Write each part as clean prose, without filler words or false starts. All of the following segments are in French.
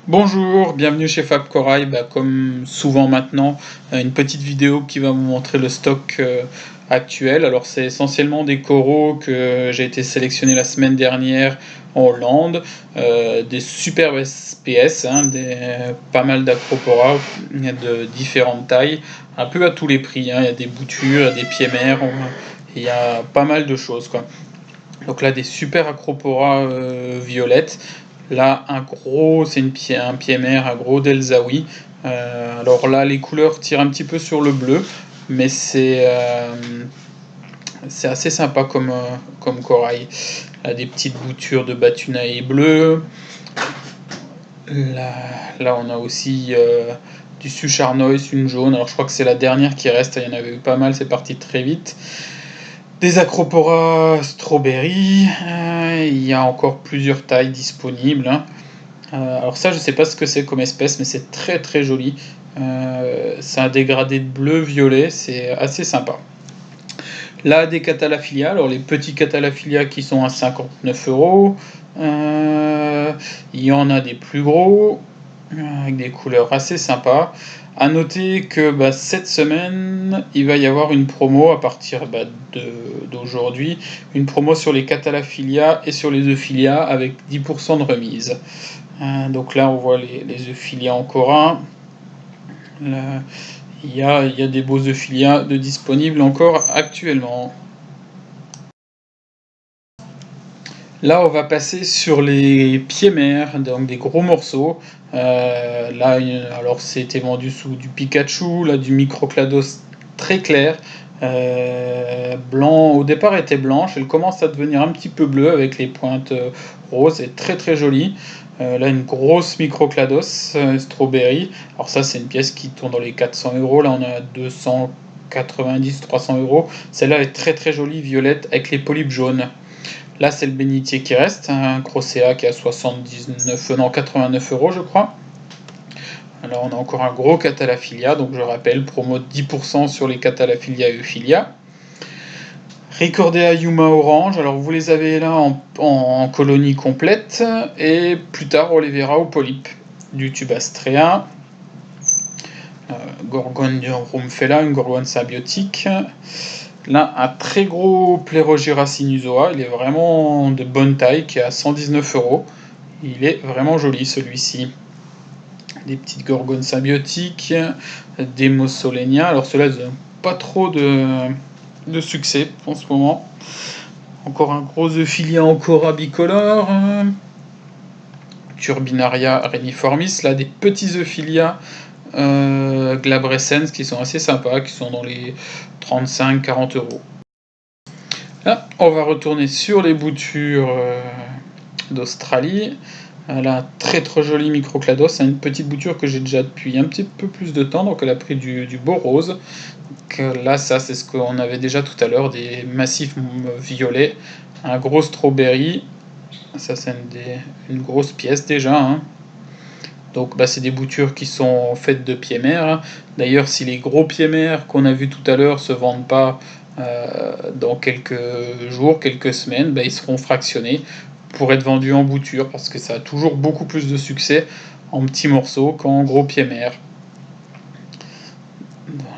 Bonjour, bienvenue chez Fab Corail. Comme souvent maintenant, une petite vidéo qui va vous montrer le stock actuel. Alors c'est essentiellement des coraux que j'ai été sélectionné la semaine dernière en Hollande, des superbes SPS, pas mal d'acropora de différentes tailles, un peu à tous les prix. Il y a des boutures, il y a des pieds mers, il y a pas mal de choses quoi. Donc là des super acropora violettes. Là, un pied mère, un gros Delzaoui. Alors là, les couleurs tirent un petit peu sur le bleu, mais c'est assez sympa comme corail. Là, des petites boutures de Batunae bleu. Là, on a aussi du Sucharnois, une jaune. Alors je crois que c'est la dernière qui reste. Il y en avait eu pas mal, c'est parti très vite. Des Acropora Strawberry. Il y a encore plusieurs tailles disponibles. Alors ça, je sais pas ce que c'est comme espèce, mais c'est très très joli. C'est un dégradé de bleu-violet, c'est assez sympa. Là, des Cathalaphylia, alors les petits Cathalaphylia qui sont à 59 €. Il y en a des plus gros, avec des couleurs assez sympas. A noter que cette semaine, il va y avoir une promo à partir d'aujourd'hui, une promo sur les Cathalaphylia et sur les Euphilia avec 10% de remise. Donc là, on voit les Euphilia en corin. Là, il y a des beaux Euphilia de disponibles encore actuellement. Là, on va passer sur les pieds mers, donc des gros morceaux. Là, alors c'était vendu sous du Pikachu, là du Microclados très clair. Blanc, au départ était blanche, elle commence à devenir un petit peu bleue avec les pointes roses, c'est très très joli. Là, une grosse Microclados Strawberry. Alors ça, c'est une pièce qui tourne dans les 400 €. Là, on a 290-300 €. Celle-là est très très jolie, violette, avec les polypes jaunes. Là, c'est le bénitier qui reste, un Crocea qui est à 89 € je crois. Alors, on a encore un gros Cathalaphylia, donc je rappelle, promo de 10% sur les Cathalaphylia et Euphilia. Ricordea Yuma Orange, alors vous les avez là en colonie complète, et plus tard on les verra au polype. Du Tubastrea, Gorgone rumphela, une gorgone symbiotique. Là, un très gros Plerogyra sinusoa, il est vraiment de bonne taille, qui est à 119 €. Il est vraiment joli celui-ci. Des petites gorgones symbiotiques, des Mossolenia. Alors ceux-là, ils n'ont pas trop de succès en ce moment. Encore un gros Euphilia Ancora bicolore. Turbinaria reniformis. Là, des petits Euphilia glabrescens qui sont assez sympas, qui sont dans les 35-40 €. Là, on va retourner sur les boutures d'Australie. Là, un très très joli Microclados, c'est une petite bouture que j'ai déjà depuis un petit peu plus de temps, donc elle a pris du beau rose. Donc, là, ça c'est ce qu'on avait déjà tout à l'heure, des massifs violets, un gros strawberry, ça c'est une grosse pièce déjà. Donc c'est des boutures qui sont faites de pieds mers. D'ailleurs, si les gros pieds mers qu'on a vus tout à l'heure se vendent pas dans quelques jours, quelques semaines, ils seront fractionnés pour être vendus en bouture, parce que ça a toujours beaucoup plus de succès en petits morceaux qu'en gros pieds mers.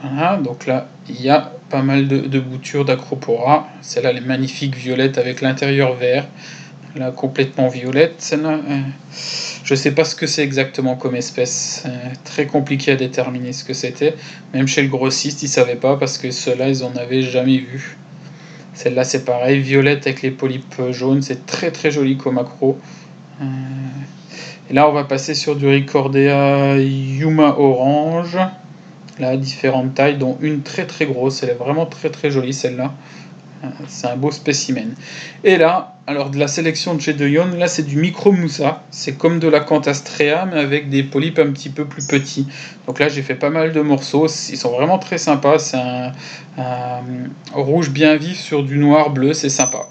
Voilà, donc là il y a pas mal de boutures d'Acropora. Celle-là, elle est magnifique, violette avec l'intérieur vert. Là, complètement violette, celle-là. Je sais pas ce que c'est exactement comme espèce. Très compliqué à déterminer ce que c'était. Même chez le grossiste, ils savaient pas, parce que ceux-là, ils en avaient jamais vu. Celle-là, c'est pareil, violette avec les polypes jaunes. C'est très très joli comme accro. Et là, on va passer sur du Ricordea Yuma Orange. Là, différentes tailles, dont une très très grosse. Elle est vraiment très très jolie, celle-là. C'est un beau spécimen. Et là, alors de la sélection de chez De Jong, là c'est du Micromoussa. C'est comme de la Cantastrea, mais avec des polypes un petit peu plus petits. Donc là, j'ai fait pas mal de morceaux. Ils sont vraiment très sympas. C'est un rouge bien vif sur du noir bleu. C'est sympa.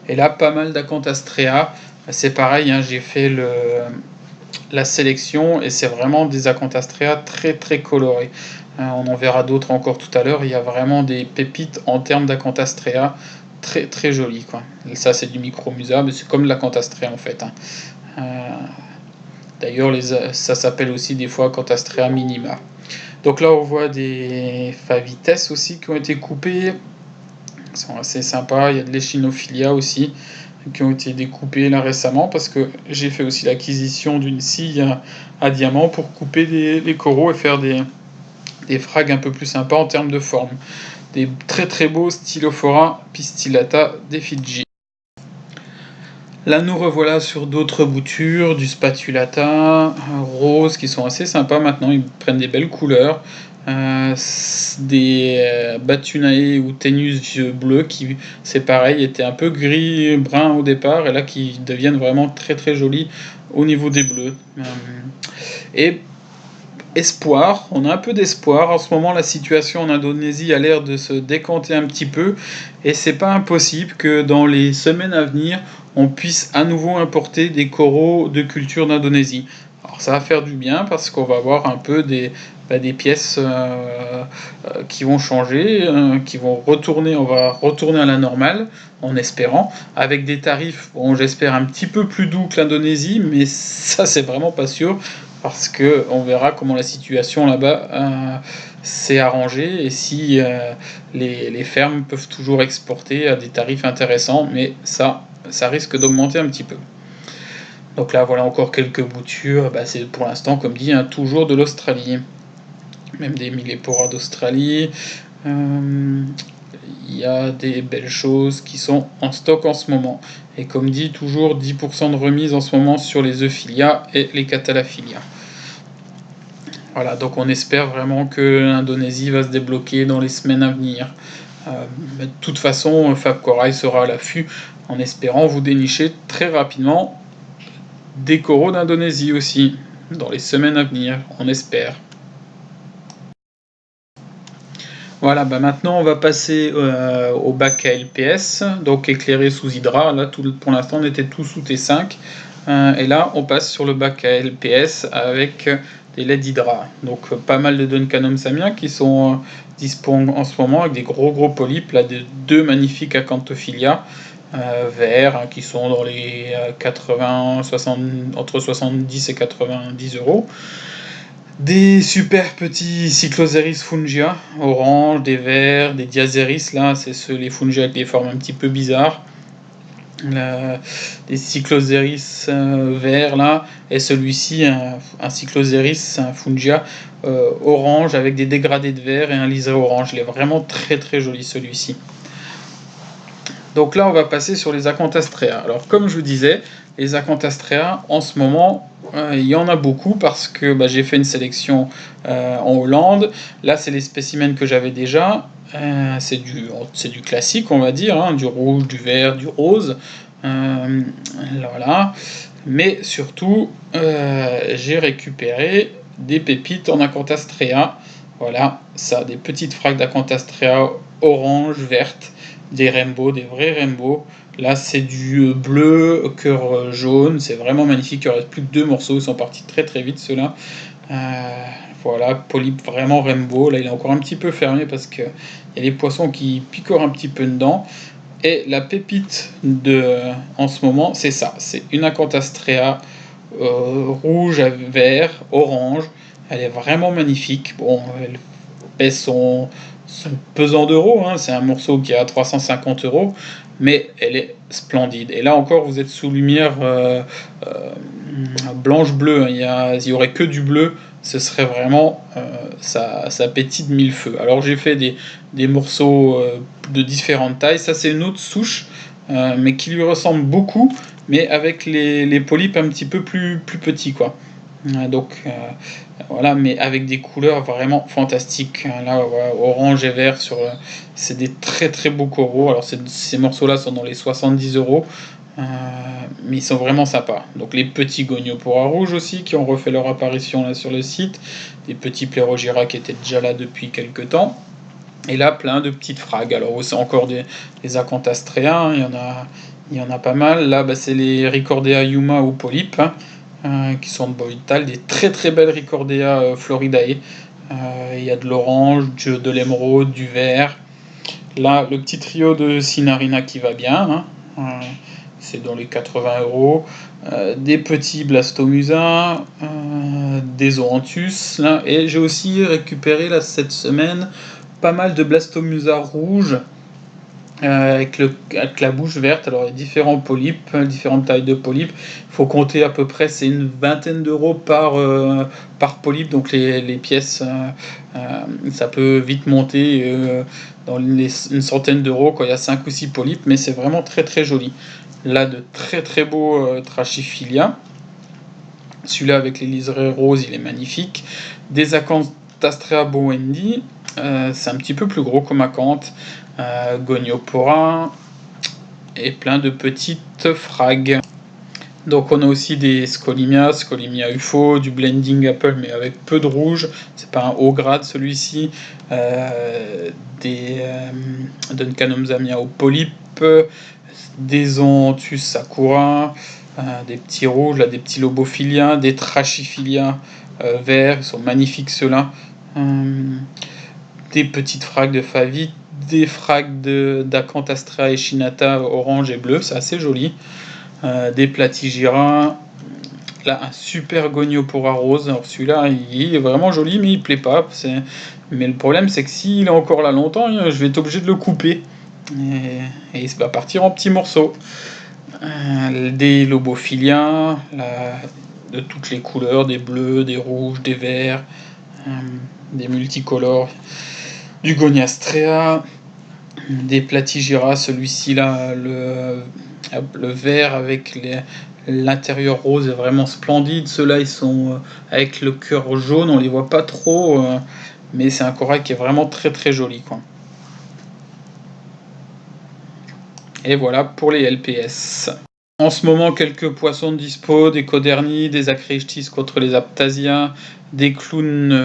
Et là, pas mal d'Acantastrea. C'est pareil, j'ai fait la sélection et c'est vraiment des Acantastrea très très colorés. On en verra d'autres encore tout à l'heure. Il y a vraiment des pépites en termes d'Acantastrea très très jolies, quoi. Et ça, c'est du Micromusa, mais c'est comme l'Acantastrea en fait. D'ailleurs, ça s'appelle aussi des fois Acanthastrrea minima. Donc là, on voit des Favites aussi qui ont été coupés. Ils sont assez sympas. Il y a de l'Echinophilia aussi qui ont été découpés là récemment parce que j'ai fait aussi l'acquisition d'une scie à diamant pour couper les coraux et faire des frags un peu plus sympas en termes de forme. Des très très beaux Stylophora pistillata des Fidji. Là, nous revoilà sur d'autres boutures, du spatulata rose qui sont assez sympas maintenant, ils prennent des belles couleurs. Des Batunae ou Ténus bleus qui, c'est pareil, étaient un peu gris brun au départ et là qui deviennent vraiment très très jolis au niveau des bleus. Et espoir, on a un peu d'espoir. En ce moment, la situation en Indonésie a l'air de se décanter un petit peu et c'est pas impossible que dans les semaines à venir, on puisse à nouveau importer des coraux de culture d'Indonésie. Alors ça va faire du bien parce qu'on va avoir un peu des pièces qui vont changer, qui vont retourner, on va retourner à la normale en espérant, avec des tarifs, bon j'espère un petit peu plus doux que l'Indonésie, mais ça c'est vraiment pas sûr parce que on verra comment la situation là-bas s'est arrangée et si les fermes peuvent toujours exporter à des tarifs intéressants, mais ça risque d'augmenter un petit peu. Donc là, voilà encore quelques boutures. C'est pour l'instant, comme dit, toujours de l'Australie. Même des Millepora d'Australie. Il y a des belles choses qui sont en stock en ce moment. Et comme dit, toujours 10% de remise en ce moment sur les Euphilia et les Catalaphilia. Voilà, donc on espère vraiment que l'Indonésie va se débloquer dans les semaines à venir. De toute façon, Fab Corail sera à l'affût en espérant vous dénicher très rapidement des coraux d'Indonésie aussi, dans les semaines à venir, on espère. Voilà, maintenant on va passer au bac à LPS, donc éclairé sous hydra. Là, pour l'instant, on était tout sous T5. Et là, on passe sur le bac à LPS avec des LED hydra. Donc, pas mal de Duncanum Samia qui sont disponibles en ce moment avec des gros polypes, là, de deux magnifiques Acanthophilia verts qui sont dans les 80, 60, entre 70 et 90 euros. Des super petits Cycloseris fungia, orange, des verts, des Diazeris, là, c'est les fungia avec des formes un petit peu bizarres. Des Cycloseris verts, là, et celui-ci, un Cycloseris, un fungia orange avec des dégradés de vert et un liseré orange. Il est vraiment très très joli celui-ci. Donc là, on va passer sur les Acanthastrrea. Alors, comme je vous disais, les Acanthastrrea, en ce moment, il y en a beaucoup parce que j'ai fait une sélection en Hollande. Là, c'est les spécimens que j'avais déjà. C'est du classique, on va dire, hein, du rouge, du vert, du rose. Voilà. Mais surtout, j'ai récupéré des pépites en Acanthastrrea. Voilà, ça, des petites fraques d'Acanthastrrea orange, verte. Des rainbows, des vrais rainbows. Là, c'est du bleu, cœur jaune. C'est vraiment magnifique. Il reste plus que 2 morceaux. Ils sont partis très très vite, ceux-là. Voilà, polype vraiment rainbow. Là, il est encore un petit peu fermé parce qu'il y a les poissons qui picorent un petit peu dedans. Et la pépite en ce moment, c'est ça. C'est une Acanthastrrea rouge, vert, orange. Elle est vraiment magnifique. Bon, elle pèse son pesant d'euros, hein, c'est un morceau qui est à 350 euros, mais elle est splendide. Et là encore, vous êtes sous lumière blanche-bleue, il n'y aurait que du bleu, ce serait vraiment, ça pétille de mille feux. Alors j'ai fait des morceaux de différentes tailles, ça c'est une autre souche, mais qui lui ressemble beaucoup, mais avec les polypes un petit peu plus petits, quoi. Donc voilà, mais avec des couleurs vraiment fantastiques. Là, voilà, orange et vert, c'est des très très beaux coraux. Alors ces morceaux-là sont dans les 70 euros, mais ils sont vraiment sympas. Donc les petits goniopora rouges aussi qui ont refait leur apparition là sur le site, des petits Plérogyra qui étaient déjà là depuis quelques temps. Et là, plein de petites frags. Alors c'est encore des Acanthastrrea, hein, il y en a pas mal. Là, c'est les Ricordea yuma ou polypes. Qui sont de Bovital, des très très belles Ricordea floridae. Il y a de l'orange, de l'émeraude, du vert. Là, le petit trio de Sinarina qui va bien. Hein. c'est dans les 80 €. Des petits Blastomusa, des Zoanthus, là, et j'ai aussi récupéré là cette semaine pas mal de Blastomusa rouges. Avec la bouche verte. Alors il y a différents polypes, différentes tailles de polypes. Il faut compter à peu près, c'est une vingtaine d'euros par polype, donc les pièces, ça peut vite monter dans une centaine d'euros quand il y a 5 ou 6 polypes, mais c'est vraiment très très joli. Là, de très très beaux Trachyphilia. Celui-là avec les liserés roses, il est magnifique. Des Acanthastraea bowendi, c'est un petit peu plus gros comme acanthe. Goniopora et plein de petites frags. Donc on a aussi des Scolimia UFO, du Blending Apple mais avec peu de rouge, c'est pas un haut grade celui-ci, des Duncanomzamia au polype, des Zoanthus Sakura, des petits rouges, là, des petits Lobophilia, des Trachyphilia verts, ils sont magnifiques ceux-là, des petites frags de Favite, des frags d'Acanthastraea echinata orange et bleu, c'est assez joli. Des Platygira, là un super Goniopora rose. Alors celui-là il est vraiment joli mais il plaît pas. Mais le problème c'est que s'il est encore là longtemps, je vais être obligé de le couper et il va partir en petits morceaux. Des Lobophilia, de toutes les couleurs, des bleus, des rouges, des verts, des multicolores, du Goniastrea, des Platygira, celui-ci là, le vert avec l'intérieur rose est vraiment splendide. Ceux-là ils sont avec le cœur jaune, on les voit pas trop, mais c'est un corail qui est vraiment très très joli quoi. Et voilà pour les LPS. En ce moment, quelques poissons de dispo, des Coderni, des Acreichthys contre les Aphtasia, des clowns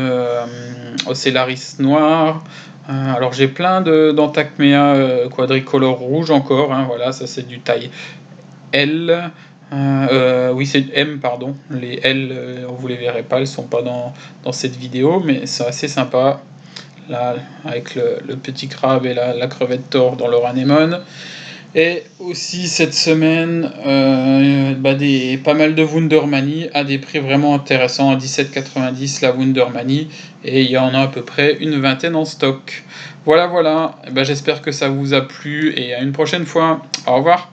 Ocellaris noirs. Alors j'ai plein d'Anthacmea quadricolore rouge encore, hein, voilà, ça c'est du taille L. Oui, c'est M, pardon. Les L, vous les verrez pas, elles sont pas dans cette vidéo, mais c'est assez sympa. Là, avec le petit crabe et la crevette thor dans leur anémone. Et aussi cette semaine, pas mal de Wundermanie à des prix vraiment intéressants, à 17,90 la Wundermanie, et il y en a à peu près une vingtaine en stock. Voilà, j'espère que ça vous a plu et à une prochaine fois. Au revoir.